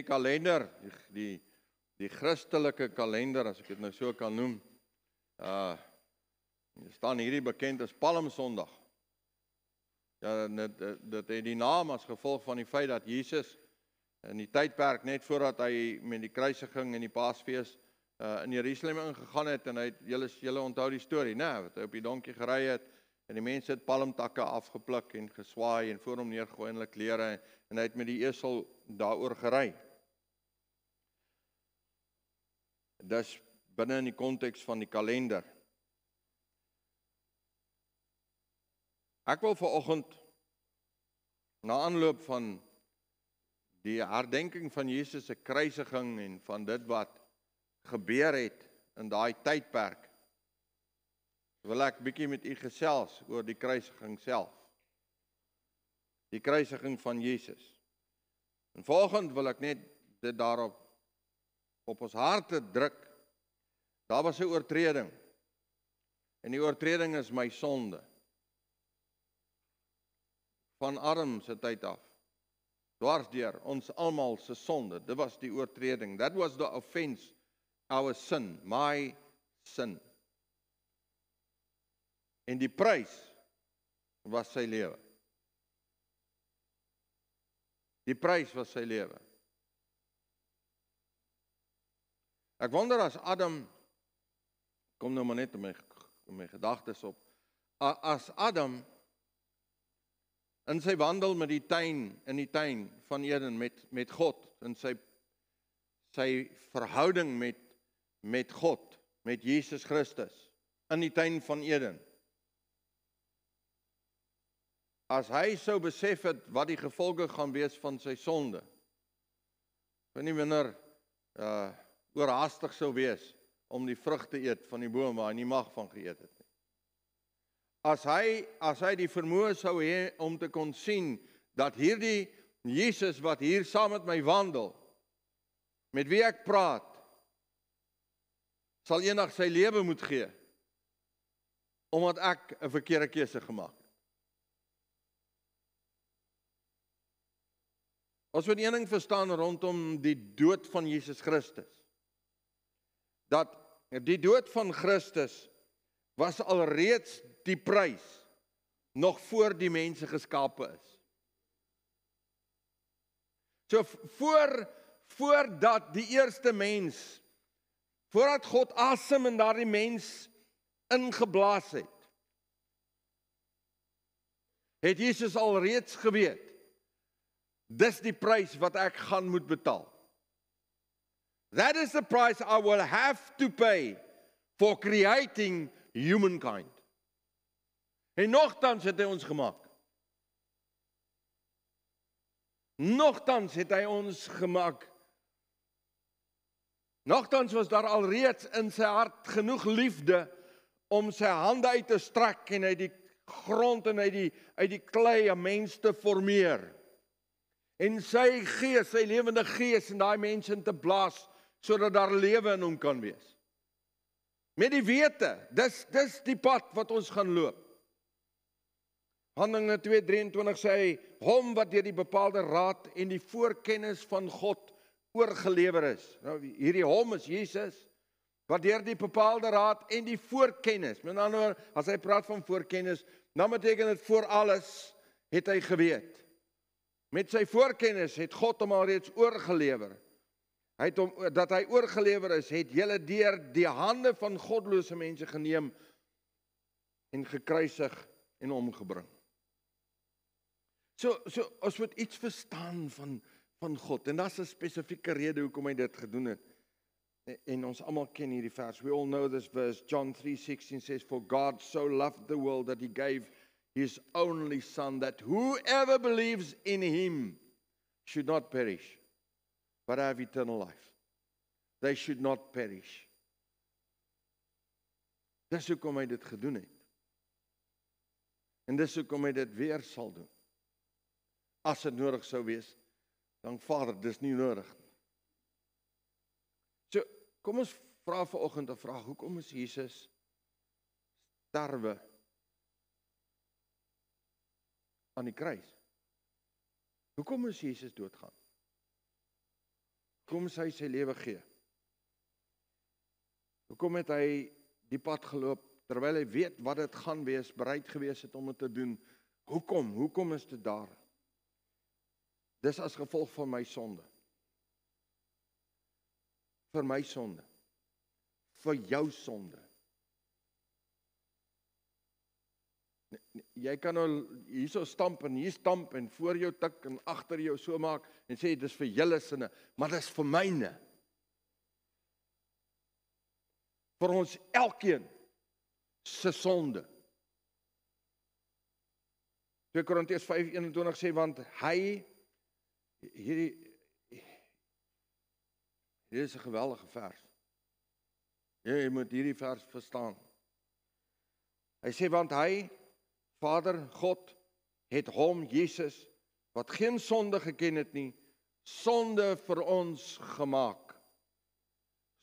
kalender, die Christelike kalender, as ek dit nou so kan noem, staan hierdie bekend as Palmsondag. Ja, dit het die naam as gevolg van die feit dat Jesus in die tydperk net voordat hy met die kruisiging en die Paasfees in Jerusalem ingegaan het, en hy het, julle onthou die storie, né, wat hy op die donkie gery het, en die mense het palmtakke afgepluk en geswaai en voor hom neergegooi in hulle klere, en hy het met die esel daaroor gery. Dis binne in die konteks van die kalender. Ek wil vanoggend, na aanloop van die herdenking van Jesus se kruisiging en van dit wat gebeur het in daai tydperk, wil ek bietjie met u gesels oor die kruisiging self. Die kruisiging van Jesus. En volgende wil ek net dit daarop op ons harte druk. Daar was 'n oortreding. En die oortreding is my sonde. Van Adam se tyd af. Dwarsdeur ons almal se sonde. Dit was die oortreding. That was the offense, our sin, my sin. En die prys was sy lewe. Die prys was sy lewe. Ek wonder as Adam, kom nou maar net in my gedagtes op, as Adam in sy wandel in die tuin van Eden met God, in sy verhouding met God, met Jesus Christus, in die tuin van Eden, as hy sou besef het wat die gevolge gaan wees van sy sonde, nie minder oorhaastig sou wees om die vrug te eet van die boom waar hy nie mag van geëet het nie. As hy die vermoë sou hê om te kon sien dat hierdie Jesus wat hier saam met my wandel, met wie ek praat, sal eendag sy lewe moet gee, omdat ek 'n verkeerde keuse gemaak het. Ons moet een ding verstaan rondom die dood van Jesus Christus. Dat die dood van Christus was alreeds die prys, nog voor die mense geskape is. So voordat die eerste mens, voordat God asem in daardie mens ingeblaas het, het Jesus alreeds geweet, dis die prys wat ek gaan moet betaal. That is the price I will have to pay for creating humankind. En nogtans het hy ons gemaak. Nogtans het hy ons gemaak. Nogtans was daar alreeds in sy hart genoeg liefde om sy hande uit te strek en uit die grond en uit die klei 'n mens te formeer. En sy gees, sy lewende gees in daai mens in te blaas, sodat daar lewe in hom kan wees. Met die wete, dis die pad wat ons gaan loop. Handelinge 2:23 sê hy, hom wat deur die bepaalde raad en die voorkennis van God oorgelewer is. Nou, hierdie hom is Jesus, wat deur die bepaalde raad en die voorkennis, met ander woorde, as hy praat van voorkennis, dan beteken dit voor alles het hy geweet. Met sy voorkennis het God hom alreeds oorgelewer. Dat hy oorgelewer is, het julle deur die hande van godlose mense geneem en gekruisig en omgebring. So ons moet iets verstaan van God, en daar's 'n spesifieke rede hoekom hy dit gedoen het. En ons almal ken hierdie vers. We all know this verse. John 3:16 says, for God so loved the world that he gave his only son, that whoever believes in him should not perish, but have eternal life. They should not perish. Dis hoekom hy dit gedoen het. En dis hoekom hy dit weer sal doen. As dit nodig sou wees, dan Vader, dis nie nodig nie. So, kom ons vra vanoggend 'n vraag, hoekom is Jesus sterwe aan die kruis? Hoekom is Jesus doodgaan? Hoekom sy sy lewe gee? Hoekom het hy die pad geloop, terwyl hy weet wat dit gaan wees, bereid gewees het om dit te doen? Hoekom? Hoekom is dit daar? Dis as gevolg van my sonde. Vir my sonde. Vir jou sonde. Jy kan nou hierso stamp en hier stamp en voor jou tik en agter jou so maak en sê dis vir julle sinne, maar dis vir myne. Vir ons elkeen se sonde. 2 Korintiërs 5:21 sê, want hy, hierdie is 'n geweldige vers. Jy moet hierdie vers verstaan. Hy sê, want hy, Vader, God, het hom, Jesus, wat geen sonde geken het nie, sonde vir ons gemaak,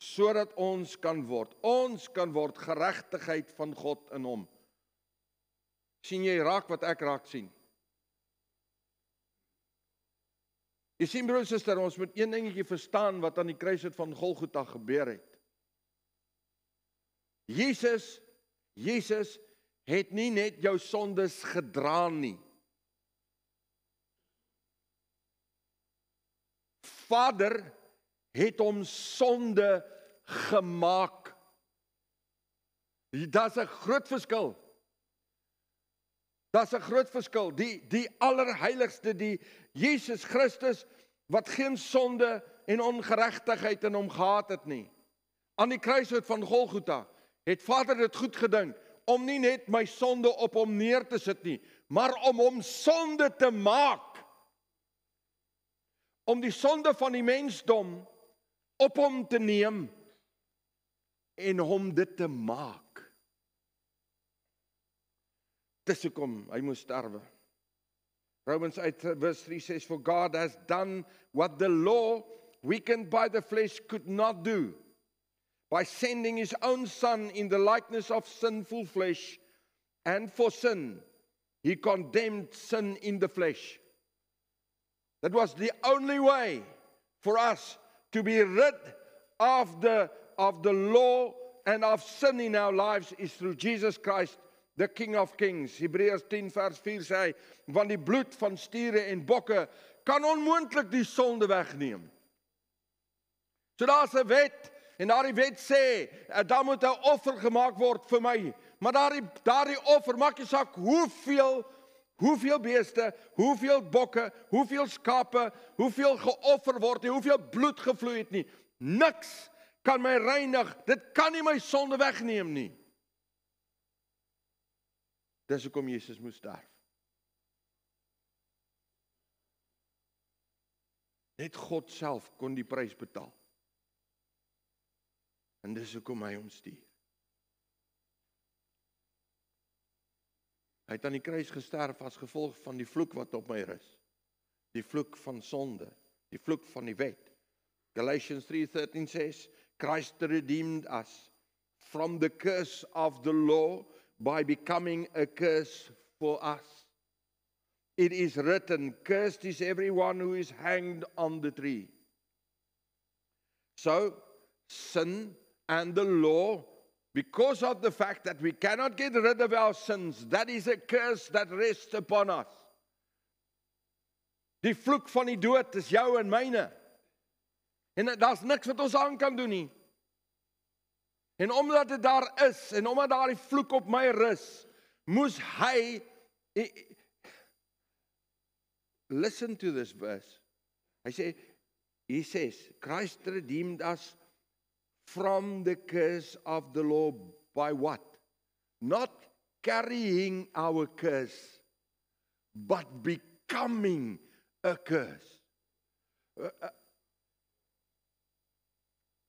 sodat ons kan word geregtigheid van God in hom. Sien jy raak wat ek raak sien? Jy sien, broer en suster, ons moet een dingetjie verstaan wat aan die kruis van Golgotha gebeur het. Jesus het nie net jou sondes gedra nie. Vader het hom sonde gemaak. Daar's 'n groot verskil. Daar's 'n groot verskil. Die allerheiligste, die Jesus Christus, wat geen sonde en ongeregtigheid in hom gehad het nie. Aan die kruishout van Golgotha het Vader dit goed gedink om nie net my sonde op hom neer te sit nie, maar om hom sonde te maak. Om die sonde van die mensdom op hom te neem en hom dit te maak. Dis hoekom hy moes sterwe. Romans 8 verse 3 says, for God has done what the law, weakened by the flesh, could not do, by sending his own Son in the likeness of sinful flesh, and for sin, he condemned sin in the flesh. That was the only way for us to be rid of the law and of sin in our lives is through Jesus Christ, the King of Kings. Hebreërs 10 vers 4 sê hy, want die bloed van stiere en bokke kan onmoontlik die sonde wegneem. So daar's 'n wet, en daardie wet sê, daar moet 'n offer gemaak word vir my. Maar daardie offer, maak nie saak hoeveel beeste, hoeveel bokke, hoeveel skape, hoeveel geoffer word, hoeveel bloed gevloei het nie. Niks kan my reinig, dit kan nie my sonde wegneem nie. Dis hoekom Jesus moes sterf. Net God self kon die prys betaal. En dis hoekom hy hom stuur. Hy het aan die kruis gesterf as gevolg van die vloek wat op my rus. Die vloek van sonde, die vloek van die wet. Galatians 3:13 says, Christ redeemed us from the curse of the law by becoming a curse for us. It is written, cursed is everyone who is hanged on the tree. So, sin and the law, because of the fact that we cannot get rid of our sins, that is a curse that rests upon us. Die vloek van die dood is jou en myne. En daar's niks wat ons aan kan doen nie. En omdat dit daar is, en omdat daar die vloek op my rus, moes hy, listen to this verse. He says, Christ redeemed us from the curse of the law by what? Not carrying our curse, but becoming a curse.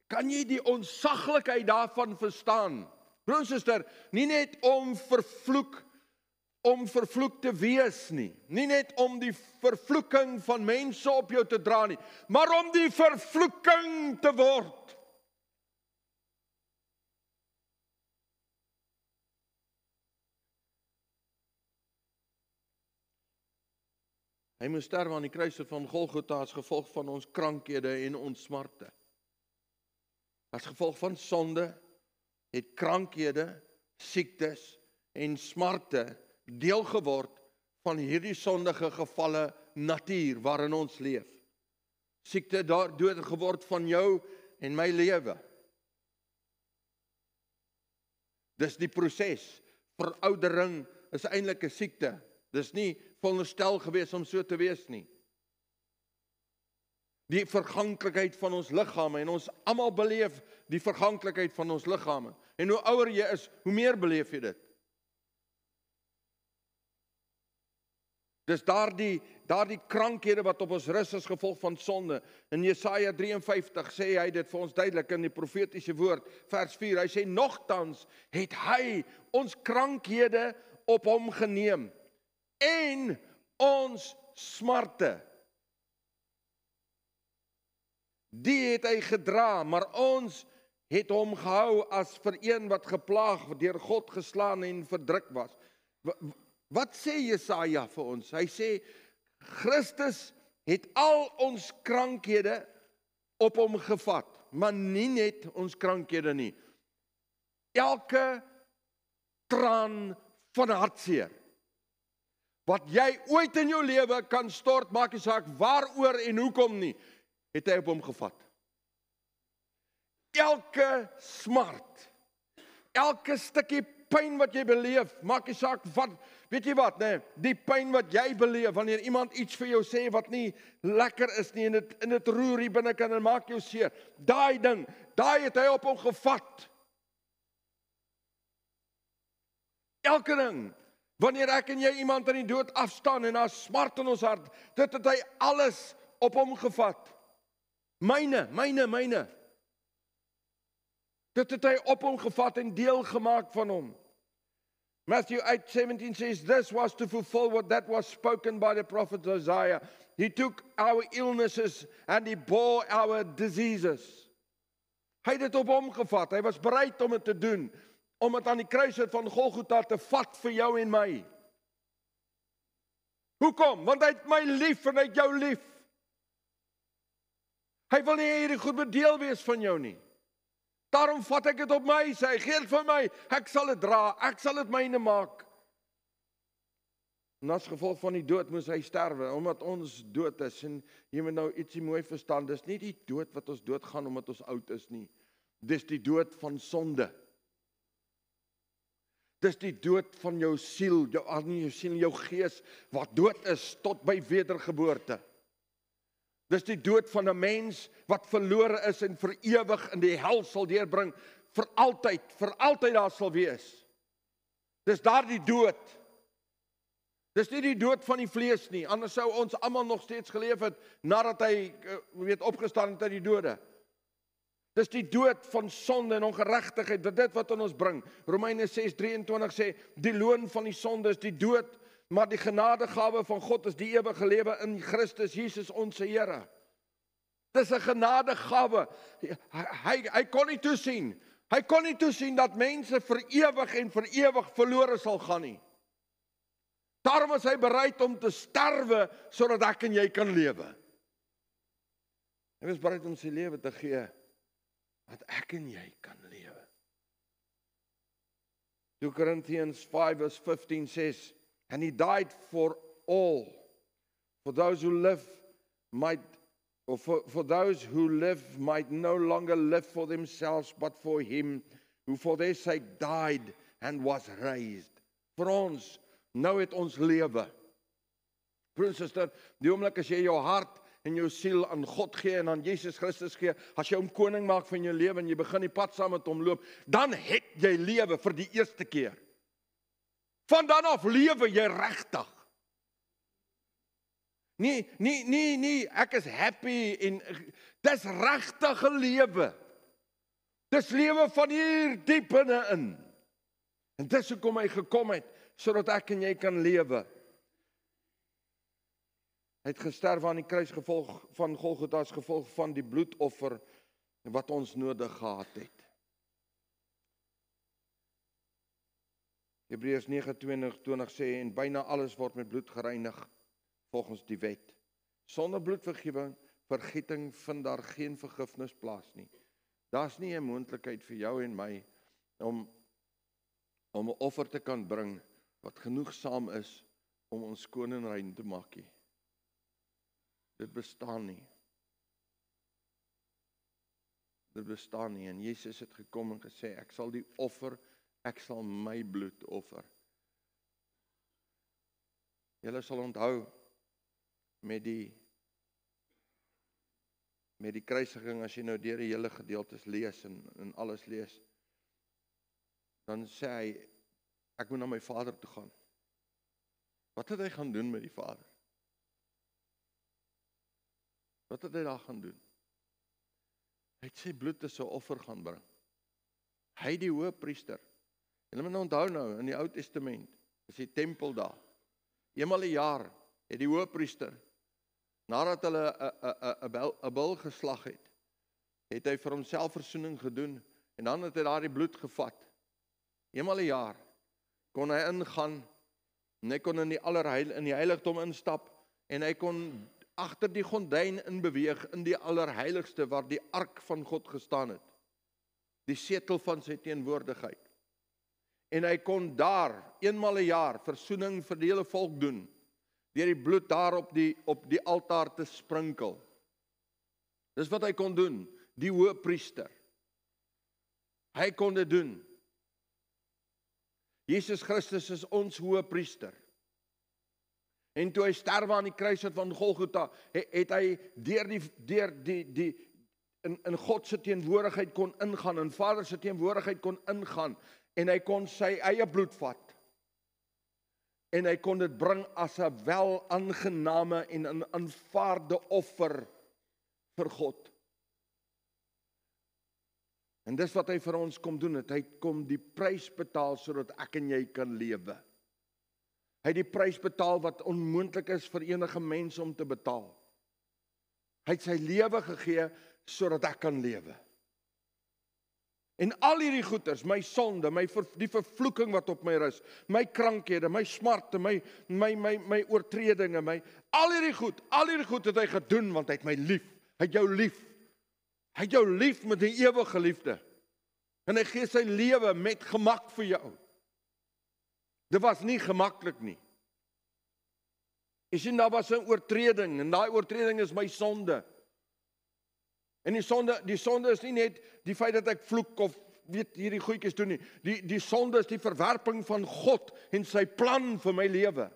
Kan jy die onsaglikheid daarvan verstaan? Broer en suster, nie net om vervloek te wees nie. Nie net om die vervloeking van mense op jou te dra nie, maar om die vervloeking te word. Hy moes sterwe aan die kruis van Golgotha as gevolg van ons krankhede en ons smarte. As gevolg van sonde het krankhede, siektes en smarte deel geword van hierdie sondige gevalle natuur waarin ons leef. Siekte dood geword van jou en my lewe. Dis die proses. Veroudering is eintlik 'n siekte. Dis nie veronderstel gewees om so te wees nie. Die verganklikheid van ons liggame, en ons almal beleef die verganklikheid van ons liggame. En hoe ouer jy is, hoe meer beleef jy dit. Dis daardie krankhede wat op ons rus as gevolg van sonde. In Jesaja 53 sê hy dit vir ons duidelik in die profetiese woord, vers 4. Hy sê, nogtans het hy ons krankhede op hom geneem en ons smarte. Die het hy gedra, maar ons het hom gehou as vir een wat geplaag, deur God geslaan en verdruk was. Wat sê Jesaja vir ons? Hy sê, Christus het al ons krankhede op hom gevat, maar nie net ons krankhede nie. Elke traan van hartseer, wat jy ooit in jou lewe kan stort, maak nie saak waaroor en hoekom nie, het hy op hom gevat. Elke smart, elke stukkie pyn wat jy beleef, maak nie saak wat, weet jy wat, nee, die pyn wat jy beleef, wanneer iemand iets vir jou sê wat nie lekker is nie, en dit roer hier binnekant en maak jou seer, daai ding, daai het hy op hom gevat. Elke ding, wanneer ek en jy iemand aan die dood afstaan, en daar smart in ons hart, dit het hy alles op hom gevat. Myne. Dit het hy op hom gevat en deel gemaak van hom. Matthew 8:17 says, this was to fulfill what that was spoken by the prophet Isaiah. He took our illnesses and he bore our diseases. Hy het dit op hom gevat. Hy was bereid om dit te doen, om dit aan die kruis van Golgotha te vat vir jou en my. Hoekom? Want hy het my lief en hy het jou lief. Hy wil nie hierdie goed bedeel wees van jou nie. Daarom vat ek dit op my, sê hy, gee dit vir my, ek sal dit dra, ek sal dit myne maak. En as gevolg van die dood moes hy sterwe, omdat ons dood is, en jy moet nou ietsie mooi verstaan, dis nie die dood wat ons doodgaan omdat ons oud is nie, dis die dood van sonde. Dis die dood van jou siel, jou gees, wat dood is tot by wedergeboorte. Dis die dood van 'n mens wat verlore is en vir ewig in die hel sal deurbring, vir altyd daar sal wees. Dis daardie dood. Dis nie die dood van die vlees nie, anders sou ons almal nog steeds geleef het nadat hy opgestaan het uit die dode. Dis die dood van sonde en ongeregtigheid, dit wat in ons bring. Romeine 6:23 sê, die loon van die sonde is die dood, maar die genadegawe van God is die ewige lewe in Christus Jesus ons Here. Dis 'n genadegawe. Hy kon nie toesien. Hy kon nie toesien dat mense vir ewig verlore sal gaan nie. Daarom is hy bereid om te sterwe sodat ek en jy kan lewe. Hy was bereid om sy lewe te gee dat ek en jy kan lewe. 2 Corinthians 5:15 says, and he died for all, for those who live might no longer live for themselves, but for him who for their sake died and was raised. Vir ons, nou het ons lewe. Broer en suster, die oomblik as jy jou hart en jou siel aan God gee en aan Jesus Christus gee, as jy hom koning maak van jou lewe en jy begin die pad saam met hom loop, dan het jy lewe vir die eerste keer. Van dan af lewe jy regtig. Nee, ek is happy en dis regtige lewe. Dis lewe van hier diep binne-in. En dis hoekom hy gekom het, sodat ek en jy kan lewe. Hy het gesterf aan die kruis van Golgotha as gevolg van die bloedoffer wat ons nodig gehad het. Hebreërs 9:20 sê, en byna alles word met bloed gereinig, volgens die wet. Sonder bloedvergieting vind daar geen vergifnis plaas nie. Daar's nie 'n moontlikheid vir jou en my om 'n offer te kan bring wat genoegsaam is om ons skoon en rein te maak nie. Dit bestaan nie. Dit bestaan nie. En Jesus het gekom en gesê, ek sal die offer, ek sal my bloed offer. Julle sal onthou met die kruisiging, as jy nou deur die hele gedeeltes lees en alles lees, dan sê hy, ek moet na my Vader toe gaan. Wat het hy gaan doen met die Vader? Wat het hy daar gaan doen? Hy het sy bloed as 'n offer gaan bring. Hy die hoëpriester. Julle moet onthou nou, in die Ou Testament, is die tempel daar. Eenmal 'n jaar het die hoëpriester, nadat hulle 'n bul geslag het hy vir homself versoening gedoen, en dan het hy daardie bloed gevat. Eenmal 'n jaar kon hy ingaan, en hy kon in die heiligdom instap, en hy kon agter die gordyn inbeweeg in die allerheiligste waar die ark van God gestaan het. Die setel van sy teenwoordigheid. En hy kon daar eenmal 'n jaar versoening vir die hele volk doen, deur die bloed daar op die altaar te sprinkel. Dis wat hy kon doen, die hoëpriester. Hy kon dit doen. Jesus Christus is ons hoëpriester. En toe hy sterwe aan die kruis van Golgotha, het hy in God se teenwoordigheid kon ingaan, in Vader se teenwoordigheid kon ingaan, en hy kon sy eie bloed vat. En hy kon dit bring as 'n wel aangename en 'n aanvaarde offer vir God. En dis wat hy vir ons kom doen, hy kom die prys betaal sodat ek en jy kan lewe. Hy het die prys betaal wat onmoontlik is vir enige mens om te betaal. Hy het sy lewe gegee sodat ek kan lewe. En al hierdie goeders, my sonde, die vervloeking wat op my rus, my krankhede, my smarte, my oortredinge, al hierdie goed het hy gedoen, want hy het my lief. Hy het jou lief. Hy het jou lief met 'n ewige liefde. En hy gee sy lewe met gemak vir jou. Dit was nie gemaklik nie. Jy sien, daar was 'n oortreding, en daai oortreding is my sonde. En die sonde is nie net die feit dat ek vloek of weet hierdie goedjies doen nie. Die sonde is die verwerping van God en sy plan vir my lewe.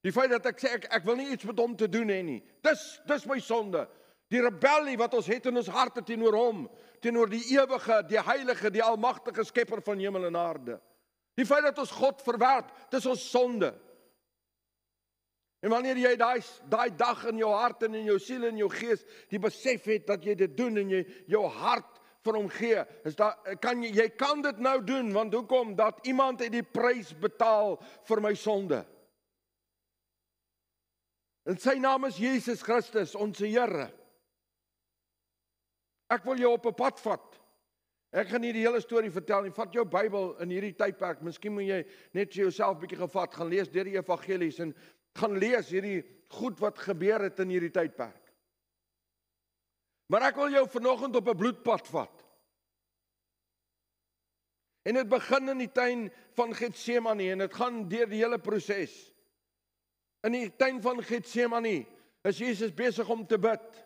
Die feit dat ek sê ek wil nie iets met hom te doen hê nie. Dis my sonde. Die rebellie wat ons het in ons harte teenoor hom, teenoor die ewige, die heilige, die almagtige skepper van hemel en aarde. Die feit dat ons God verwerp, dis ons sonde. En wanneer jy daai dag in jou hart en in jou siel en jou gees die besef het dat jy dit doen en jy jou hart vir hom gee, jy kan dit nou doen, want hoekom? Dat iemand het die prys betaal vir my sonde. En sy naam is Jesus Christus, ons Here. Ek wil jou op 'n pad vat. Ek gaan nie die hele storie vertel nie. Vat jou Bybel in hierdie tydperk. Miskien moet jy net vir jouself bietjie gevat, gaan lees deur die evangelies en gaan lees hierdie goed wat gebeur het in hierdie tydperk. Maar ek wil jou vanoggend op 'n bloedpad vat. En dit begin in die tuin van Getsemane en dit gaan deur die hele proses. In die tuin van Getsemane is Jesus besig om te bid.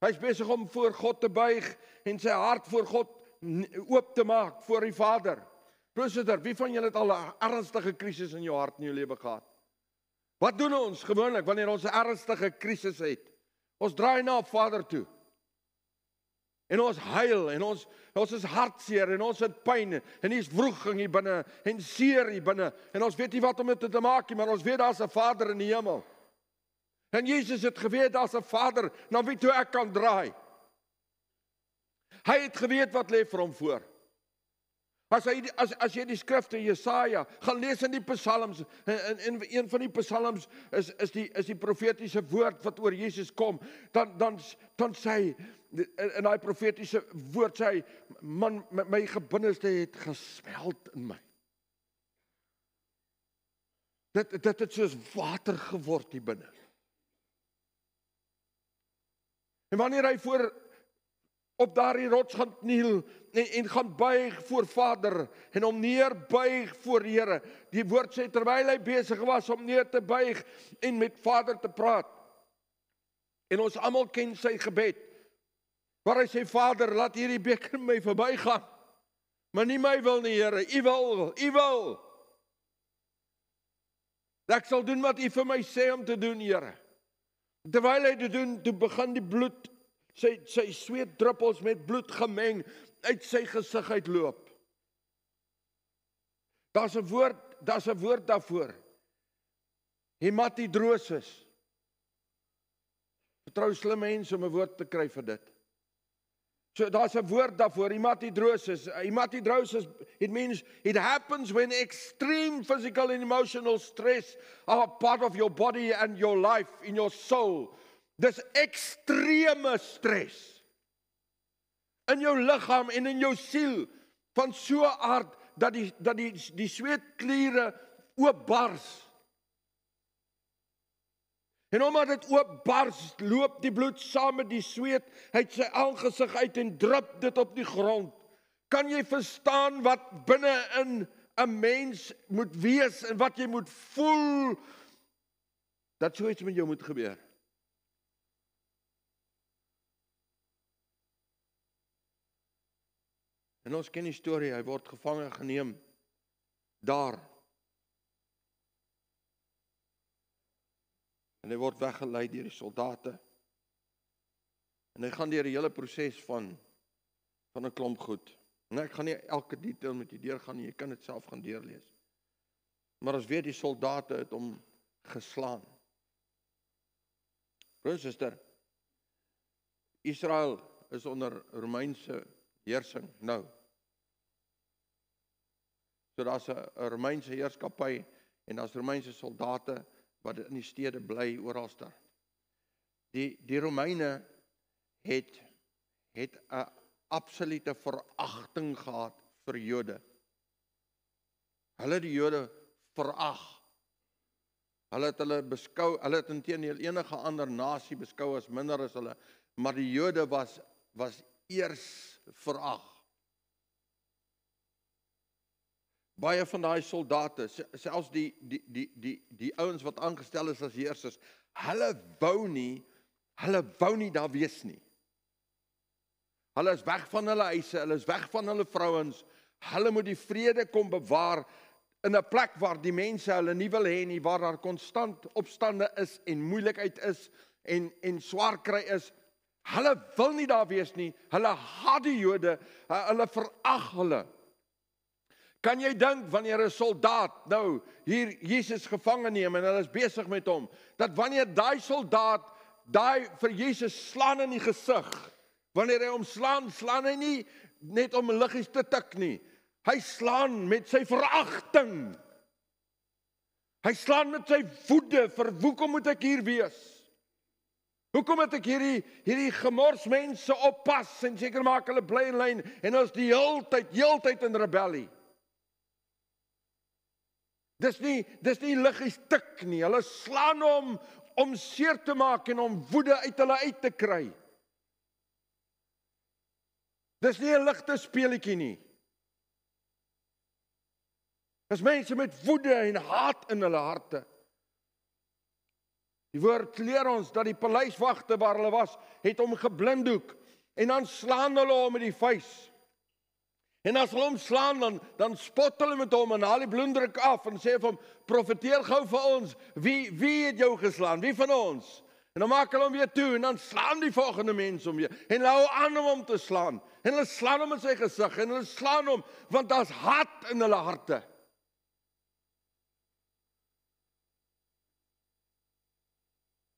Hy is besig om voor God te buig en sy hart voor God oop te maak voor die Vader. Voorsitter, wie van julle het al 'n ernstige krisis in jou hart in jou lewe gehad? Wat doen ons gewoonlik wanneer ons 'n ernstige krisis het? Ons draai na Vader toe. En ons huil en ons is hartseer en ons het pyn en hier's wroging hier binne en seer hier binne en ons weet nie wat om dit te maak nie, maar ons weet daar's 'n Vader in die hemel. En Jesus het geweet daar's 'n Vader na wie toe ek kan draai. Hy het geweet wat lê vir hom voor. As jy die skrifte Jesaja gaan lees in die psalms, en een van die psalms is die profetiese woord wat oor Jesus kom, dan sê hy, in daai profetiese woord sê hy, man, my gebinneste het gesmeld in my. Dit het soos water geword hier binne. En wanneer hy op daardie rots gaan kniel en gaan buig voor Vader en hom neerbuig voor die Here. Die woord sê terwyl hy besig was om neer te buig en met Vader te praat. En ons almal ken sy gebed. Waar hy sê, Vader, laat hierdie beker my verbygaan. Maar nie my wil nie, Here, U wil, U wil. Ek sal doen wat U vir my sê om te doen, Here. Terwyl hy dit doen, toe begin die bloed, sy sweetdruppels met bloed gemeng uit sy gesig uitloop. Daar's 'n woord daarvoor. Hematidrosis. Vertrou slim mense om 'n woord te kry vir dit. So daar's 'n woord daarvoor, hematidrosis. Hematidrosis, it means it happens when extreme physical and emotional stress are part of your body and your life, in your soul. Dis ekstreme stres in jou liggaam en in jou siel van so 'n aard dat die sweetkliere oopbars. En omdat dit oopbars, loop die bloed saam met die sweet uit sy aangesig uit en drup dit op die grond. Kan jy verstaan wat binne in 'n mens moet wees en wat jy moet voel dat so iets met jou moet gebeur? En ons ken die storie, hy word gevange geneem daar. En hy word weggelei deur die soldate. En hy gaan deur die hele proses van 'n klomp goed. En ek gaan nie elke detail met u deurgaan nie, jy kan dit self gaan deurlees. Maar ons weet die soldate het hom geslaan. Broer en suster, Israel is onder Romeinse heersing nou. So daar's 'n Romeinse heerskappy en daar's Romeinse soldate wat in die stede bly oral daar. Die Romeine het 'n absolute veragting gehad vir Jode. Hulle het die Jode verag. Hulle het inteendeel enige ander nasie beskou as minder as hulle, maar die Jode was eers verag. Baie van daai soldate, selfs die ouens wat aangestel is as heersers, hulle wou nie daar wees nie. Hulle is weg van hulle huise, hulle is weg van hulle vrouens. Hulle moet die vrede kom bewaar in 'n plek waar die mense hulle nie wil hê nie, waar daar konstant opstande is en moeilikheid is en swaar kry is. Hulle wil nie daar wees nie. Hulle haat die Jode, hulle verag hulle. Kan jy dink wanneer 'n soldaat nou hier Jesus gevange neem en hulle is besig met hom, dat wanneer daai soldaat vir Jesus slaan in die gesig, wanneer hy hom slaan hy nie net om liggies te tik nie. Hy slaan met sy veragting. Hy slaan met sy woede vir hoekom moet ek hier wees? Hoekom moet ek hierdie gemors mense oppas en seker maak hulle bly in lyn en ons die heeltyd in rebellie? Dis nie liggies tik nie. Hulle slaan hom om seer te maak en om woede uit hulle uit te kry. Dis nie 'n ligte speletjie nie. Dis mense met woede en haat in hulle harte. Die woord leer ons dat die paleiswagte waar hulle was, het hom geblinddoek en dan slaan hulle hom met die vuis. En as hulle hom slaan, dan spot hulle met hom en haal die bloeddruk af en sê vir hom, profeteer gou vir ons, wie het jou geslaan? Wie van ons? En dan maak hulle hom weer toe en dan slaan die volgende mense hom weer. En hulle hou aan om hom te slaan. En hulle slaan hom in sy gesig en hulle slaan hom want daar's haat in hulle harte.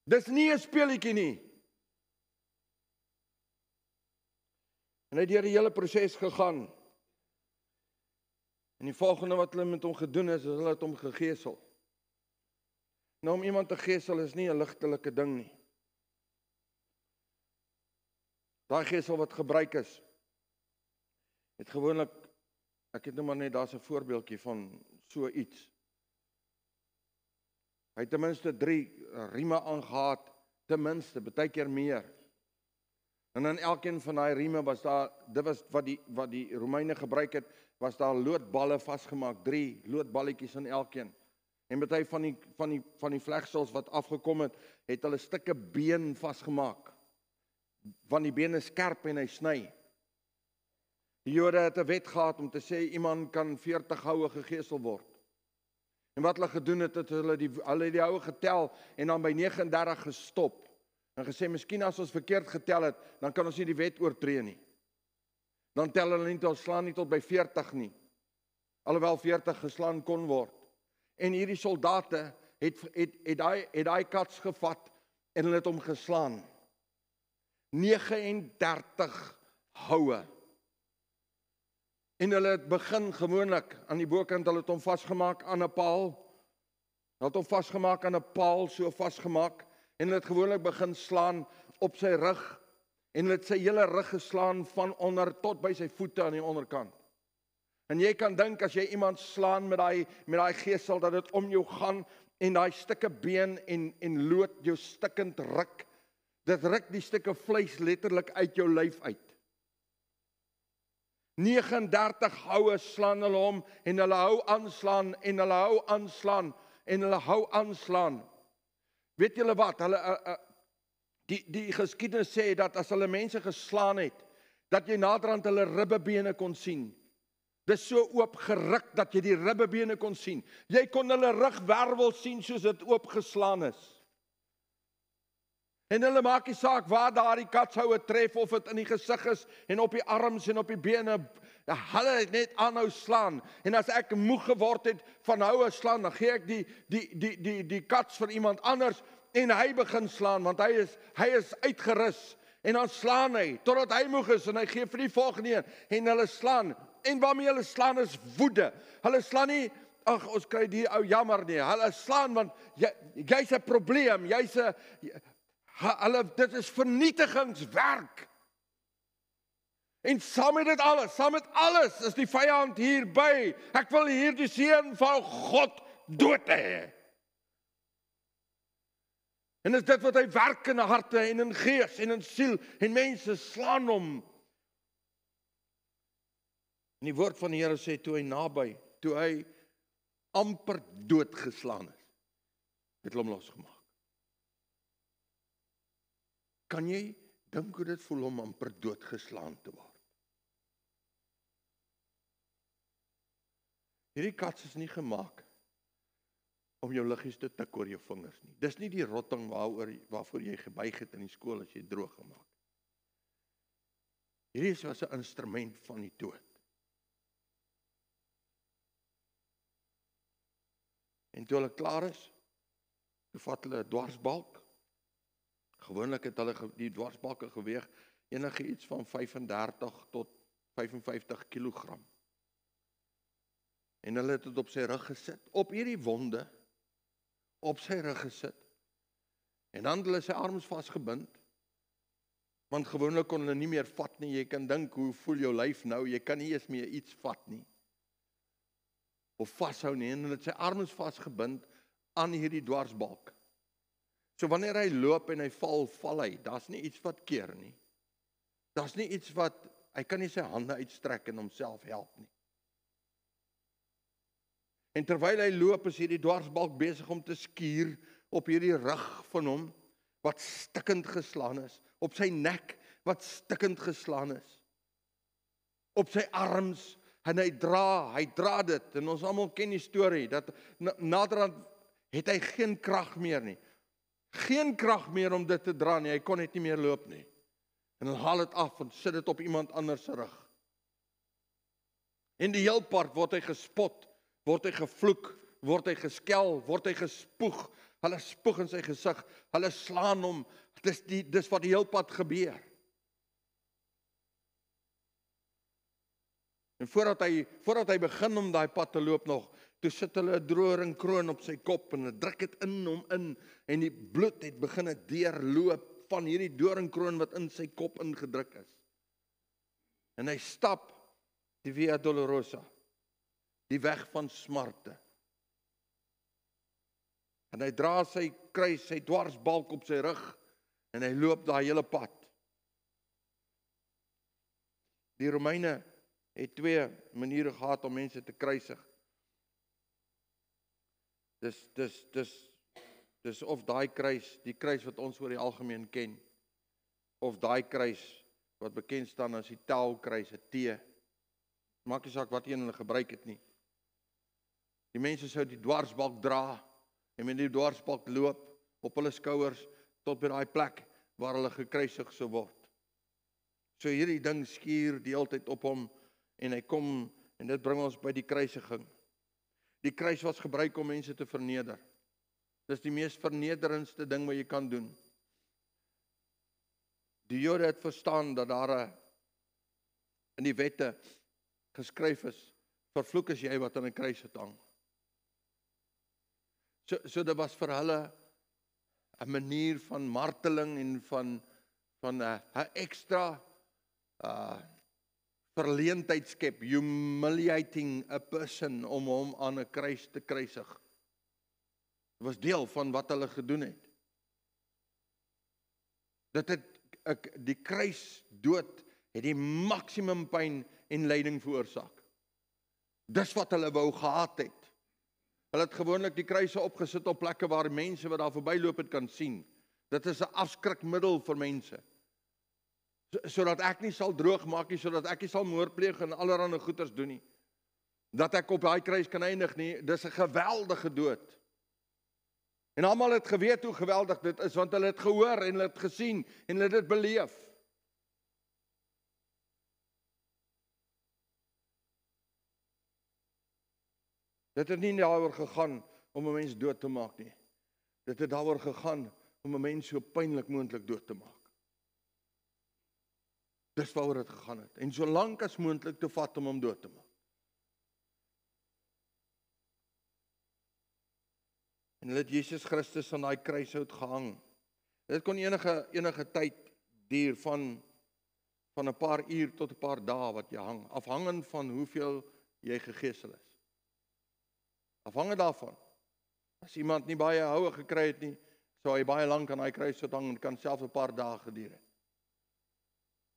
Dis nie 'n speletjie nie. En hy het deur die hele proses gegaan. En die volgende wat hulle met hom gedoen is hulle het hom gegesel. Nou om iemand te gesel is nie 'n ligtelike ding nie. Daai gesel wat gebruik is, het gewoonlik, ek het nou maar net, daar's 'n voorbeeldjie van so iets. Hy het ten minste 3 rieme aangehad, ten minste, baie keer meer. En in elkeen van daai rieme was daar, dit was wat die Romeine gebruik het, was daar loodballe vasgemaak, 3 loodballetjies in elkeen. En baie van die vlegsels wat afgekom het, het hulle stukke been vasgemaak. Want die been is skerp en hy sny. Die Jode het 'n wet gehad om te sê iemand kan 40 houe gegeesel word. En wat hulle gedoen het, hulle die houe getel en dan by 39 gestop. En gesê, miskien as ons verkeerd getel het, dan kan ons nie die wet oortree nie. Dan tel hulle nie, slaan nie tot by 40 nie. Alhoewel 40 geslaan kon word. En hierdie soldate het daai kats gevat en hulle het hom geslaan. 39 houe. En hulle het begin gewoonlik aan die bokant, hulle het hom vasgemaak aan 'n paal. Hulle het hom vasgemaak aan 'n paal, so vasgemaak. En hulle het gewoonlik begin slaan op sy rug. En hulle het sy hele rug geslaan van onder tot by sy voete aan die onderkant. En jy kan dink as jy iemand slaan met daai gesel dat dit om jou gaan en daai stukke been en lood jou stikkend ruk. Dit ruk die stukke vleis letterlik uit jou lyf uit. 39 houe slaan hulle hom en hulle hou aanslaan en hulle hou aanslaan en hulle hou aanslaan. Weet julle wat? Die geskiedenis sê dat as hulle mense geslaan het, dat jy naderhand hulle ribbebene kon sien. Dis so oop geruk dat jy die ribbebene kon sien. Jy kon hulle rugwervel sien soos dit oopgeslaan is. En hulle maak nie saak waar daardie katshoue tref, of dit in die gesig is, en op die arms en op die bene, hulle het net aanhou slaan. En as ek moeg geword het van houe slaan, dan gee ek die kats vir iemand anders, en hy begin slaan, want hy is uitgerus, en dan slaan hy, totdat hy moeg is, en hy gee vir die volgende een, en hulle slaan, en waarmee hulle slaan is woede. Hulle slaan nie, ag, ons kry die ou jammer nie, hulle slaan, want jy's 'n probleem, dit is vernietigingswerk. En saam met alles, is die vyand hierby. Ek wil hier die seun van God dood hê. En is dit wat hy werk in harte en in gees en in siel, en mense slaan hom. En die woord van die Here sê, toe hy amper doodgeslaan is, het hulle hom losgemaak. Kan jy dink hoe dit voel om amper doodgeslaan te word? Hierdie kats is nie gemaak om jou liggies te tik oor jou vingers nie. Dis nie die rotting waarvoor jy gebuig het in die skool as jy droog gemaak. Hierdie was 'n instrument van die dood. En toe hulle klaar is, toe vat hulle 'n dwarsbalk. Gewoonlik het hulle die dwarsbalke geweeg enige iets van 35 tot 55 kilogram. En hulle het dit op sy rug gesit, op hierdie wonde, op sy rug gesit. En dan het hulle sy arms vasgebind, want gewoonlik kon hulle nie meer vat nie. Jy kan dink, hoe voel jou lyf nou? Jy kan nie eens meer iets vat nie, of vashou nie. En hulle het sy arms vasgebind aan hierdie dwarsbalk. So wanneer hy loop en hy val hy. Daar's nie iets wat keer nie. Daar's nie iets wat, hy kan nie sy hande uitstrek en homself help nie. En terwyl hy loop, is hierdie dwarsbalk besig om te skuur op hierdie rug van hom, wat stikkend geslaan is, op sy nek, wat stikkend geslaan is, op sy arms, en hy dra dit, en ons almal ken die storie, dat naderhand het hy geen krag meer nie, geen krag meer om dit te dra nie, hy kon net nie meer loop nie, en hy haal dit af, en sit dit op iemand anders se rug, en die heel pad word hy gespot, word hy gevloek, word hy geskel, word hy gespoeg, hulle spoeg in sy gesig, hulle slaan hom, dis wat die heel pad gebeur. En voordat hy begin om daai pad te loop nog, toe sit hulle 'n droringkroon op sy kop, en hulle druk dit in hom in, en die bloed het begin deurloop van hierdie doringkroon wat in sy kop ingedruk is. En hy stap die Via Dolorosa, die weg van smarte. En hy dra sy kruis, sy dwarsbalk op sy rug, en hy loop daai hele pad. Die Romeine het 2 maniere gehad om mense te kruisig. Dis of daai kruis, die kruis wat ons oor die algemeen ken, of daai kruis wat bekend staan as die taalkruis, 'n T. Maak nie saak wat een hulle gebruik het nie. Die mense sou die dwarsbalk dra, en met die dwarsbalk loop op hulle skouers tot by daai plek waar hulle gekruisig sou word. So hierdie ding skuur die hele tyd op hom, en hy kom, en dit bring ons by die kruisiging. Die kruis was gebruik om mense te verneder. Dis die mees vernederendste ding wat jy kan doen. Die Jode het verstaan dat daar in die wette geskryf is, vervloek is jy wat aan 'n kruis het hang. So dit was vir hulle 'n manier van marteling en van 'n extra verleentheid skep, humiliating a person om hom aan 'n kruis te kruisig. Dit was deel van wat hulle gedoen het. Die kruisdood het die maksimum pyn en lyding veroorsaak. Dis wat hulle wou gehad het. Hulle het gewoonlik die kruise opgesit op plekke waar mense wat daar verbyloop het kan sien. Dit is 'n afskrikmiddel vir mense. Sodat ek nie sal droog maak nie, sodat ek nie sal moord pleeg en allerlei goeters doen nie. Dat ek op daai kruis kan eindig nie, dis 'n geweldige dood. En almal het geweet hoe geweldig dit is, want hulle het gehoor en hulle het gesien en hulle het dit beleef. Dit het nie daaroor gegaan om 'n mens dood te maak nie. Dit het daaroor gegaan om 'n mens so pynlik moontlik dood te maak. Dis waaroor dit gegaan het. En so lank as moontlik te vat om hom dood te maak. En hulle het Jesus Christus aan daai kruishout gehang. Dit kon enige tyd duur van 'n paar uur tot 'n paar dae wat jy hang, afhangend van hoeveel jy gegeesel is. Afhangend daarvan. As iemand nie baie houe gekry het nie, sou hy baie lank aan daai kruishout hang en kan selfs 'n paar dae geduur het.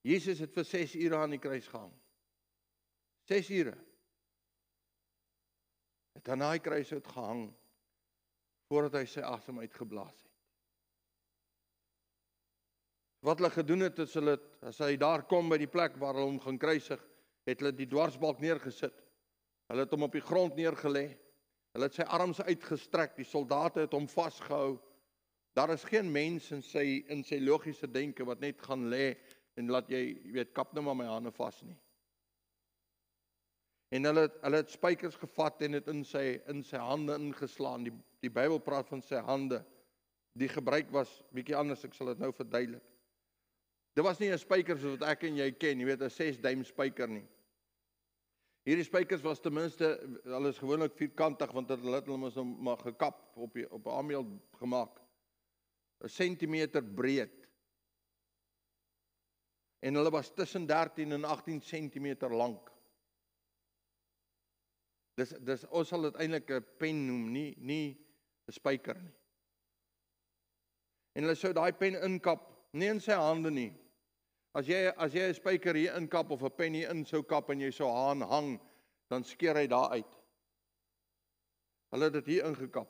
Jesus het vir 6 ure aan die kruis gehang. 6 ure. Het aan daai kruishout gehang voordat hy sy asem uitgeblaas het. Wat hulle gedoen het, is hulle, as hy daar kom by die plek waar hulle hom gaan kruisig, het hulle die dwarsbalk neergesit. Hulle het hom op die grond neergelê. Hulle het sy arms uitgestrek, die soldate het hom vasgehou. Daar is geen mens in sy logiese denke wat net gaan lê en laat jy kap nou maar my hande vas nie. En hulle het spykers gevat en dit in sy hande ingeslaan. Die Bybel praat van sy hande. Die gebruik was bietjie anders, ek sal dit nou verduidelik. Dit was nie 'n spyker soos wat ek en jy ken, jy weet 'n 6-duim spyker nie. Hierdie spykers was ten minste, hulle is gewoonlik vierkantig, want hulle het mos nou maar gekap op 'n aameel gemaak. 'n sentimeter breed. En hulle was tussen 13 en 18 sentimeter lank. Dis ons sal dit eintlik 'n pen noem, nie 'n spyker nie. En hulle sou daai pen inkap, nie in sy hande nie. As jy 'n spyker hier inkap of 'n pen hier in sou kap en jy sou hang, dan skeer hy daar uit. Hulle het dit hier ingekap.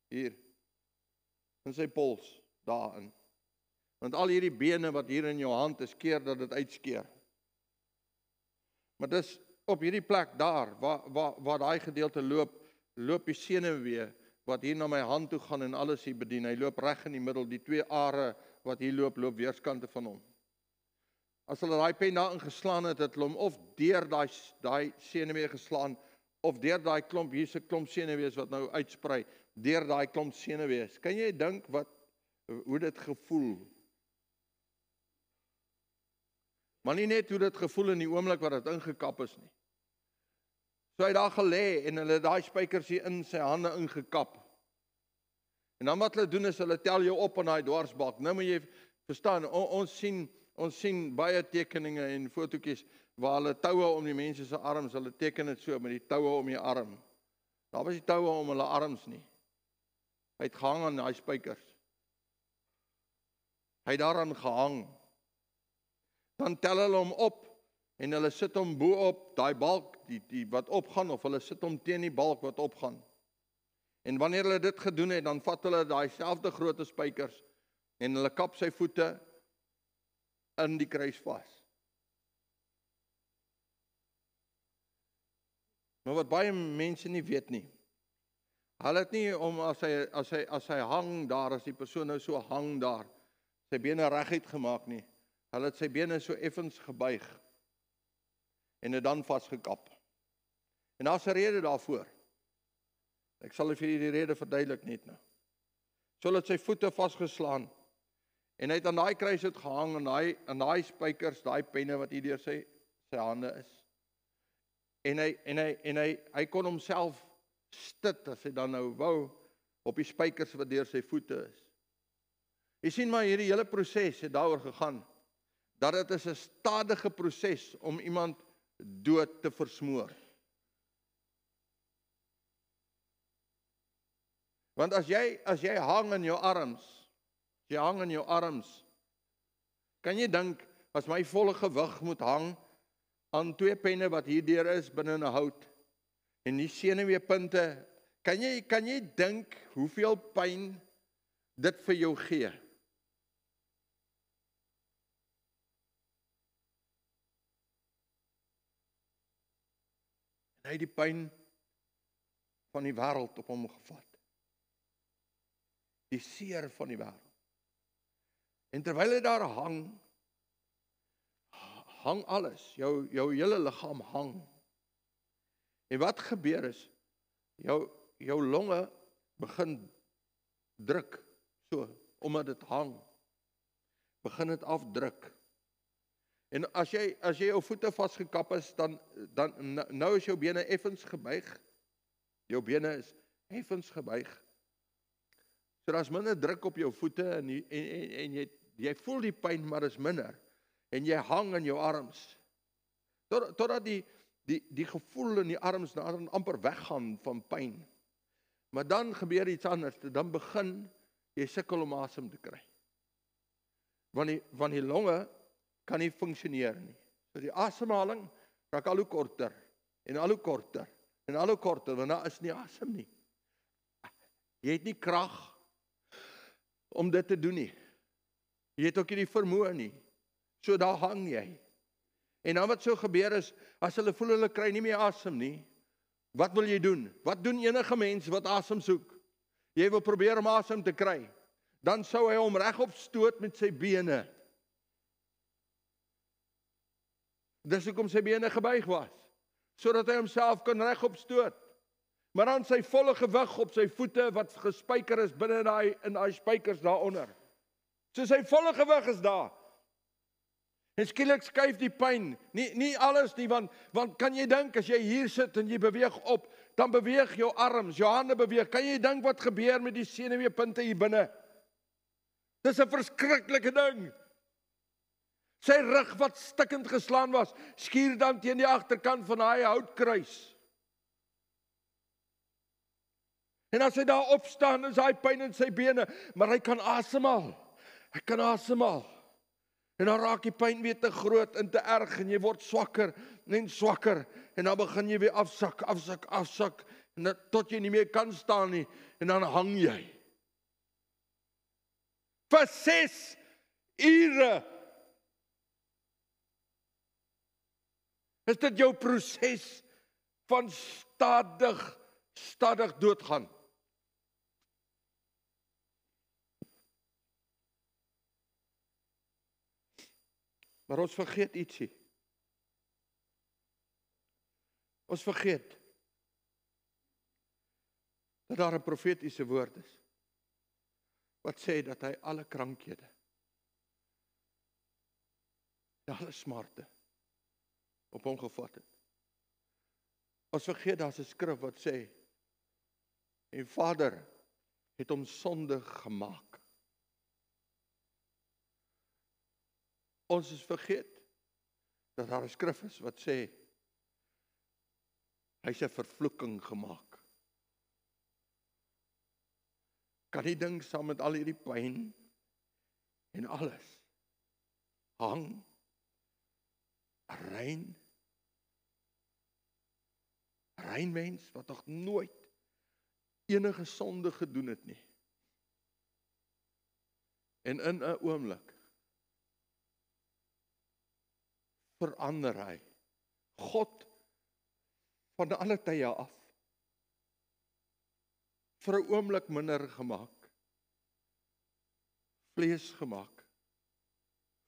Hier. In sy pols, daarin. Want al hierdie bene wat hier in jou hand is, keer dat dit uitskeer. Maar dis op hierdie plek daar, waar daai gedeelte loop die senuwee, wat hier na my hand toe gaan en alles hier bedien. Hy loop reg in die middel, die 2 are wat hier loop weerskante van hom. As hulle daai pen daarin geslaan het hulle hom of deur daai senuwee geslaan, of deur daai klomp, hier's 'n klomp senuwees wat nou uitsprei, deur daai klomp senuwees. Kan jy dink hoe dit gevoel? Maar nie net hoe dit gevoel in die oomblik wat dit ingekap is nie. So hy daar gelê en hulle daai spykers hier in sy hande ingekap. En dan wat hulle doen is hulle tel jou op aan daai dwarsbalk. Nou moet jy verstaan, ons sien baie tekeninge en fotootjies waar hulle toue om die mense se arms, hulle teken dit so met die toue om die arm. Daar was die toue om hulle arms nie. Hy het gehang aan daai spykers. Hy het daaraan gehang. Dan tel hulle hom op en hulle sit hom bo op daai balk die wat opgaan, of hulle sit hom teen die balk wat opgaan. En wanneer hulle dit gedoen het, dan vat hulle daai selfde grootte spykers en hulle kap sy voete in die kruis vas. Maar wat baie mense nie weet nie, hulle het nie om as hy hang daar, as die persoon nou so hang daar, sy bene reguit gemaak nie. Hulle het sy bene so effens gebuig en dit dan vasgekap. En daar's 'n rede daarvoor. Ek sal vir julle die rede verduidelik net nou. So het sy voete vasgeslaan en hy het aan daai kruis het gehang aan daai spykers, daai penne wat hier deur sy hande is. En hy kon homself stit as hy dan nou wou op die spykers wat deur sy voete is. Jy sien maar hierdie hele proses het daaroor gegaan dat dit is 'n stadige proses om iemand dood te versmoor. Want as jy hang in jou arms, kan jy dink as my volle gewig moet hang aan 2 penne wat hierdeur is binne 'n hout en die senuweepunte, kan jy dink hoeveel pyn dit vir jou gee? En hy het die pyn van die wêreld op hom gevat. Die seer van die wêreld. En terwyl hy daar hang alles, jou hele liggaam hang. En wat gebeur is, jou longe begin druk, so, omdat dit hang, begin dit afdruk. En as jy jou voete vasgekap is, dan nou is jou bene effens gebuig. Jou bene is effens gebuig. So daar's minder druk op jou voete en jy voel die pyn, maar is minder. En jy hang in jou arms. Totdat die gevoel in die arms amper weggaan van pyn. Maar dan gebeur iets anders. Dan begin jy sukkel om asem te kry. Want die longe kan nie funksioneer nie. So die asemhaling raak al hoe korter en al hoe korter en al hoe korter, want daar is nie asem nie. Jy het nie krag om dit te doen nie. Jy het ook nie die vermoë nie. So daar hang jy. En dan wat so gebeur is, as hulle voel hulle kry nie meer asem nie, wat wil jy doen? Wat doen enige mens wat asem soek? Jy wil probeer om asem te kry. Dan sou hy hom regop stoot met sy bene. Dis hoekom sy bene gebuig was, sodat hy homself kan regop stoot. Maar dan sy volle gewig op sy voete wat gespyker is binne in daai spykers daaronder. So sy volle gewig is daar. En skielik skuif die pyn, nie alles nie, want kan jy dink as jy hier sit en jy beweeg op, dan beweeg jou arms, jou hande beweeg. Kan jy dink wat gebeur met die senuweepunte hier binne? Dis 'n verskriklike ding. Sy rug wat stikkend geslaan was, skuur dan teen die agterkant van daai houtkruis. En as hy daar opstaan, is hy pyn in sy bene, maar hy kan asemhaal. Hy kan asemhaal. En dan raak die pyn weer te groot en te erg en jy word swakker en swakker en dan begin jy weer afsak en tot jy nie meer kan staan nie en dan hang jy. Vir 6 ure. Is dit jou proses van stadig doodgaan? Maar ons vergeet ietsie. Ons vergeet dat daar 'n profetiese woord is wat sê dat hy alle krankhede, alle smarte op hom gevat het. Ons vergeet daar's 'n skrif wat sê en Vader het hom sonde gemaak. Ons is vergeet dat daar 'n skrif is wat sê hy's 'n vervloeking gemaak. kan die ding saam met al hierdie pyn en alles hang, rein mens wat nog nooit enige sonde gedoen het nie. En in 'n oomblik verander hy. God van alle tye af vir 'n oomblik minder gemaak, vlees gemaak,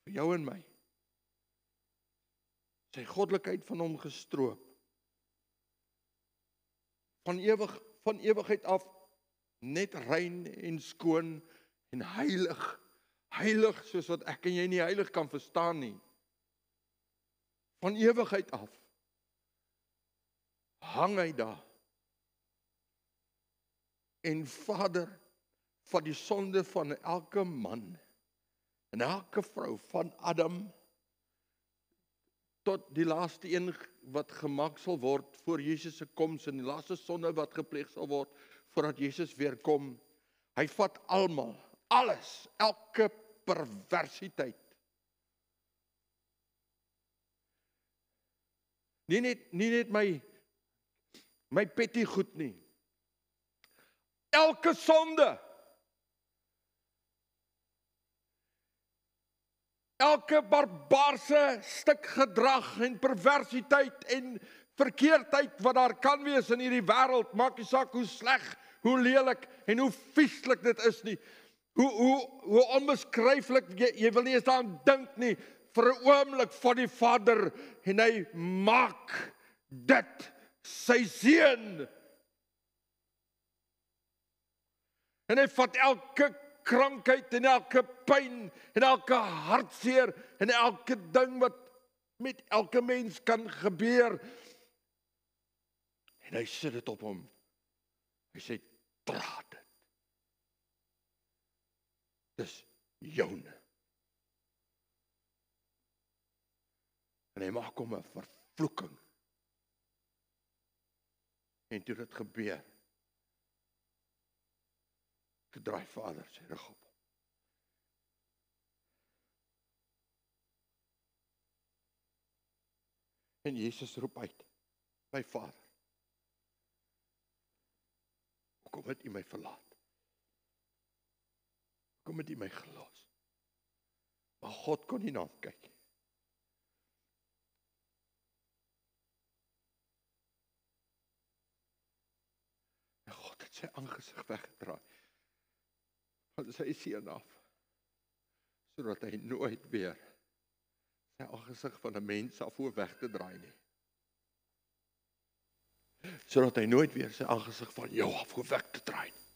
vir jou en my. Sy goddelikheid van hom gestroop, van ewigheid af, net rein en skoon en heilig soos wat ek en jy nie heilig kan verstaan nie. Van ewigheid af, hang hy daar, en Vader, van die sonde van elke man, en elke vrou, van Adam, tot die laaste een wat gemaak sal word voor Jesus se koms, en die laaste sonde wat gepleeg sal word, voordat Jesus weer kom. Hy vat almal, alles, elke perversiteit. Nie net my petty goed nie. Elke sonde. Elke barbaarse stuk gedrag en perversiteit en verkeerdheid wat daar kan wees in hierdie wêreld, maak nie saak hoe sleg, hoe lelik en hoe vieslik dit is nie. Hoe onbeskryflik, jy wil nie eens daaraan dink nie, vir 'n oomblik van die Vader, en hy maak dit sy seun. En hy vat elke krankheid en elke pyn en elke hartseer en elke ding wat met elke mens kan gebeur, en hy sit dit op hom. Hy sê, dra dit. Dis joune. En hy maak hom 'n vervloeking. En toe dit gebeur, gedraai Vader sy rug op. En Jesus roep uit, my Vader, hoekom het U my verlaat? Hoekom het U my gelos? Maar God kon nie na hom kyk nie. En God het sy aangesig weggedraai van sy seun af, sodat hy nooit weer sy aangesig van 'n mens af hoef weg te draai nie. Sodat hy nooit weer sy aangesig van jou af hoef weg te draai nie.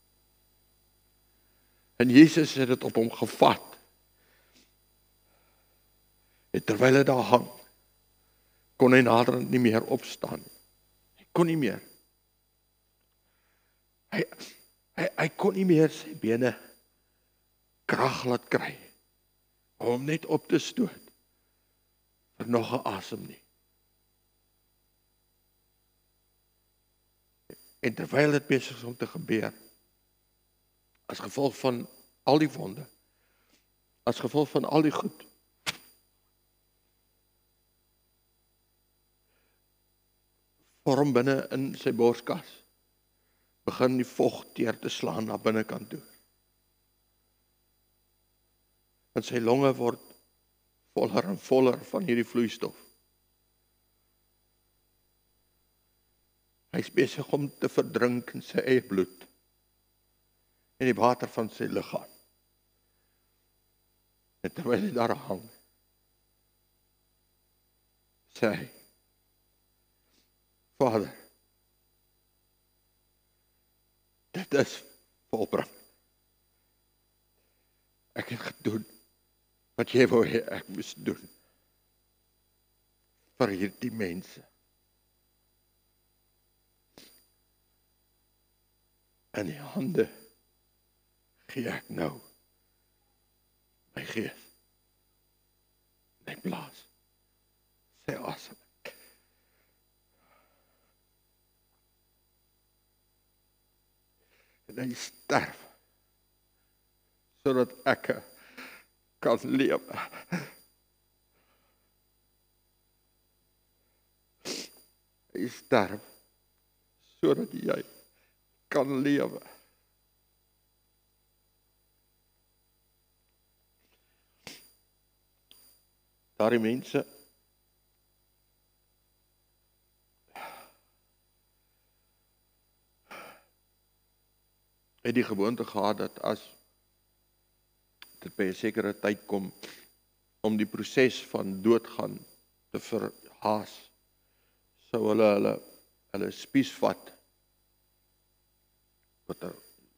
En Jesus het dit op hom gevat. En terwyl hy daar hang, kon hy naderhand nie meer opstaan nie. Hy kon nie meer. Hy kon nie meer sy bene krag laat kry om hom net op te stoot vir nog 'n asem nie. En terwyl dit besig is om te gebeur, as gevolg van al die wonde, as gevolg van al die goed, vorm binne in sy borskas, begin die vog teer te slaan na binnekant toe. En sy longe word voller en voller van hierdie vloeistof. Hy is besig om te verdrink in sy eie bloed en die water van sy liggaam. En terwyl hy daar hang, sê hy, Vader, dit is volbring. Ek het gedoen wat jy wou hê ek moes doen vir hierdie mense. In die hande gee ek nou my gees. En hy blaas sy asem. En hy sterf sodat ek kan lewe. Hy sterf sodat jy kan lewe. Daardie mense het die gewoonte gehad dat as dit by 'n sekere tyd kom om die proses van doodgaan te verhaas, sou hulle spies vat, wat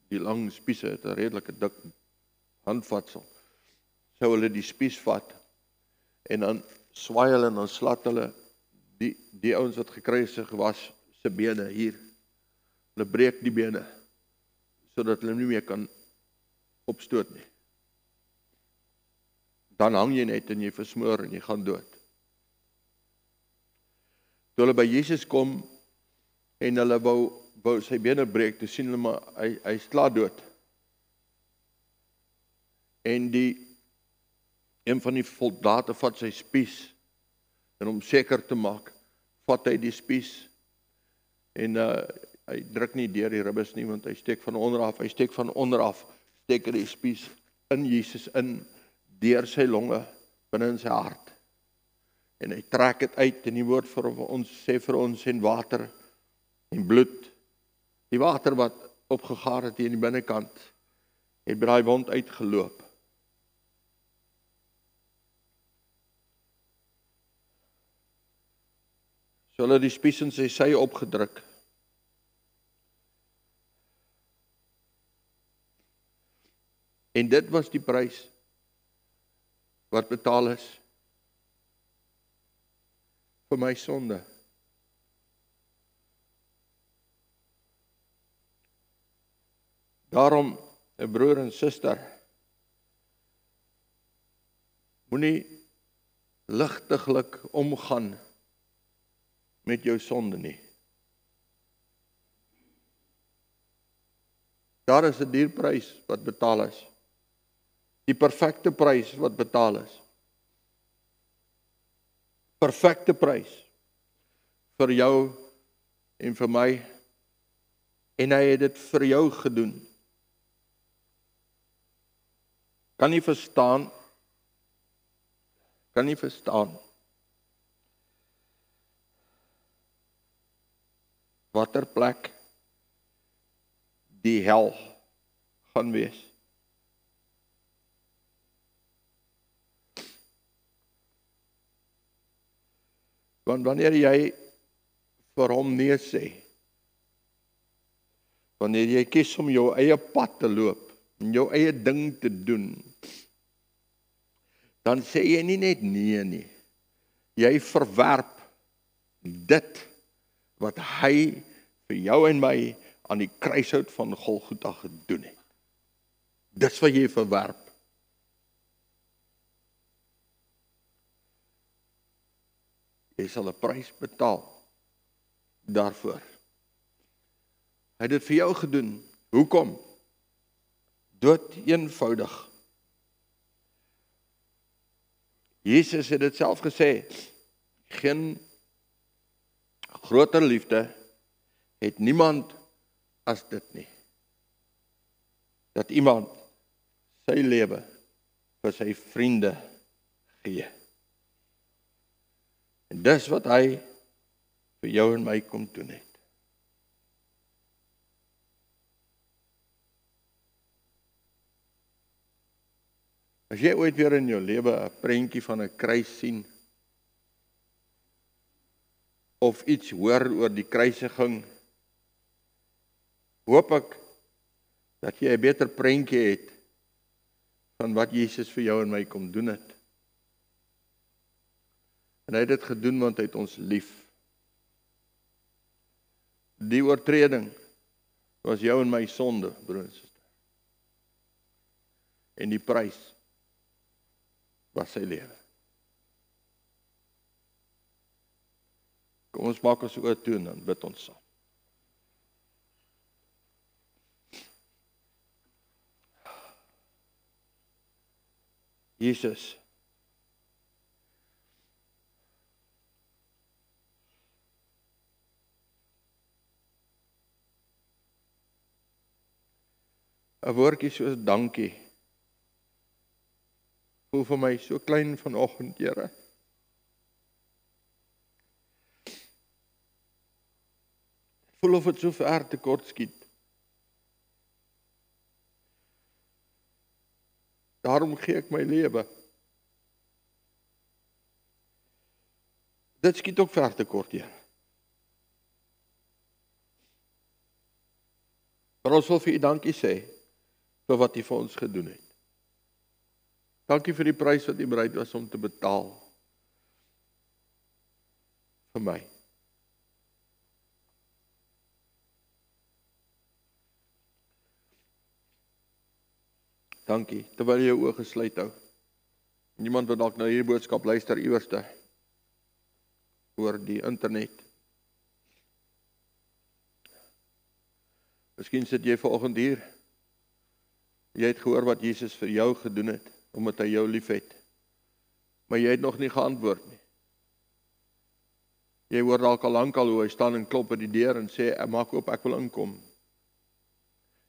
die lang spiese het 'n redelike dik handvatsel, sou hulle die spies vat en dan swaai hulle en dan slat hulle die ouens wat gekruisig was se bene hier. Hulle breek die bene sodat hulle nie meer kan opstoot nie. Dan hang jy net en jy versmoor en jy gaan dood. Toe hulle by Jesus kom en hulle wou sy bene breek, toe sien hulle maar hy is klaar dood. En een van die soldate vat sy spies en om seker te maak, vat hy die spies en hy druk nie deur die ribbes nie, want hy steek van onderaf, steek hy die spies in Jesus in, deur sy longe, binne in sy hart. En hy trek dit uit, en die woord vir ons sê vir ons, en water en bloed. Die water wat opgegaar het hier in die binnekant, het by daai wond uitgeloop. So hulle die spies in sy sy opgedruk. En dit was die prys wat betaal is vir my sonde. Daarom, 'n broer en suster, moenie ligtiglik omgaan met jou sonde nie. Daar is 'n duur prys wat betaal is. Die perfekte prys wat betaal is. Perfekte prys vir jou en vir my. En hy het dit vir jou gedoen. Kan nie verstaan. Watter plek die hel gaan wees. Want wanneer jy vir hom nee sê, wanneer jy kies om jou eie pad te loop, en jou eie ding te doen, dan sê jy nie net nee nie. Jy verwerp dit wat hy vir jou en my aan die kruishout van Golgotha gedoen het. Dis wat jy verwerp. Jy sal 'n prys betaal daarvoor. Hy het dit vir jou gedoen. Hoekom? Dood eenvoudig. Jesus het dit self gesê, geen groter liefde het niemand as dit nie. Dat iemand sy lewe vir sy vriende gee. En dis wat hy vir jou en my kom doen het. As jy ooit weer in jou lewe 'n prentjie van 'n kruis sien, of iets hoor oor die kruisiging, hoop ek dat jy 'n beter prentjie het van wat Jesus vir jou en my kom doen het. En hy het dit gedoen want hy het ons lief. Die oortreding was jou en my sonde, broer en suster. En die prys was sy lewe. Kom ons maak ons oë toe en dan bid ons saam. Jesus. Een woordjie soos dankie. Voel vir my so klein vanoggend, Here. Voel of het so ver te kort skiet. Daarom gee ek my lewe. Dit skiet ook ver te kort, Here. Maar ons wil vir U dankie sê vir wat U vir ons gedoen het. Dankie vir die prys wat U bereid was om te betaal vir my. Dankie, terwyl jy jou oë gesluit hou. Niemand wat dalk na hierdie boodskap luister iewerste oor die internet. Miskien sit jy vanoggend hier. Jy het gehoor wat Jesus vir jou gedoen het, omdat hy jou liefhet. Maar jy het nog nie geantwoord nie. Jy hoor dalk al lankal hoe hy staan en klop by die deur en sê, maak oop, ek wil inkom.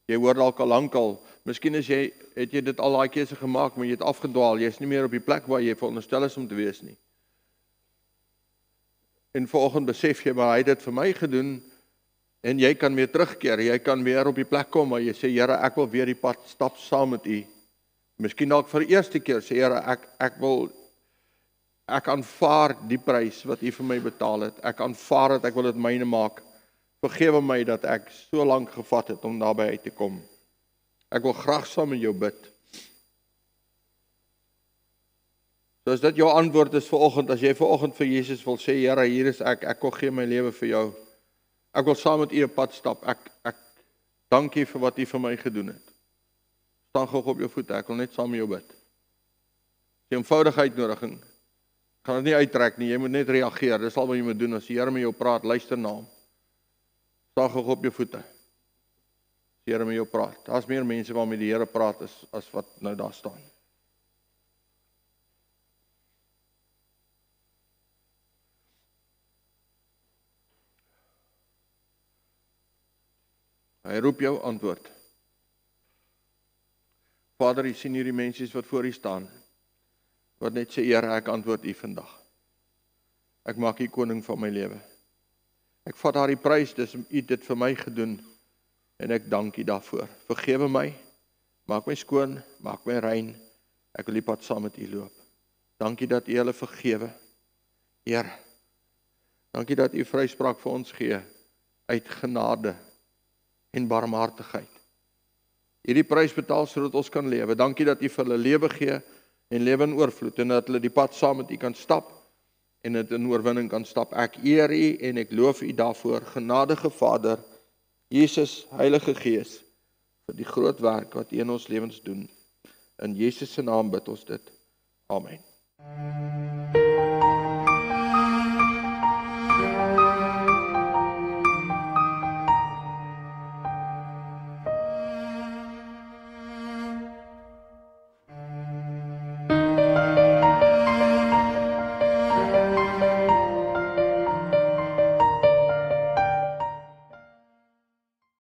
Jy hoor dalk al lankal, miskien het jy dit al daai keuse gemaak, maar jy het afgedwaal, jy is nie meer op die plek waar jy veronderstel is om te wees nie. En vanoggend besef jy, maar hy het dit vir my gedoen, en jy kan weer terugkeer, jy kan weer op die plek kom, maar jy sê, Here, ek wil weer die pad stap saam met U. Miskien dalk vir die eerste keer, sê Here, ek aanvaar die prys wat U vir my betaal het, ek aanvaar het, ek wil dit myne maak. Vergewe my dat ek so lank gevat het om daarby uit te kom. Ek wil graag saam met jou bid. So as dit jou antwoord is vanoggend, as jy vanoggend vir Jesus wil sê, Here, hier is ek wil gee my lewe vir jou. Ek wil saam met U 'n pad stap. Ek dank U vir wat U vir my gedoen het. Staan gou op jou voete, ek wil net saam met jou bid. Jy eenvoudigheid nodig en kan dit nie uittrek nie, jy moet net reageer. Dis al wat jy moet doen. As die Here met jou praat, luister na hom. Staan gou op jou voete. As die Here met jou praat. Daar's meer mense waarmee die Here praat as wat nou daar staan. Hy roep jou antwoord. Vader, U sien hierdie mense wat voor U staan, wat net sê, Here, ek antwoord U vandag. Ek maak U koning van my lewe. Ek vat daardie prys, dis U dit vir my gedoen, en ek dank U daarvoor. Vergewe my, maak my skoon, maak my rein, ek wil die pad saam met U loop. Dankie dat U hulle vergewe. Here, dankie dat U vryspraak vir ons gee, uit genade en barmhartigheid. Hierdie prys betaal sodat ons kan lewe. Dankie dat U vir hulle lewe gee en lewe in oorvloed en dat hulle die pad saam met U kan stap en dit in oorwinning kan stap. Ek eer U en ek loof U daarvoor. Genadige Vader, Jesus, Heilige Gees, vir die groot werk wat U in ons lewens doen. In Jesus se naam bid ons dit. Amen.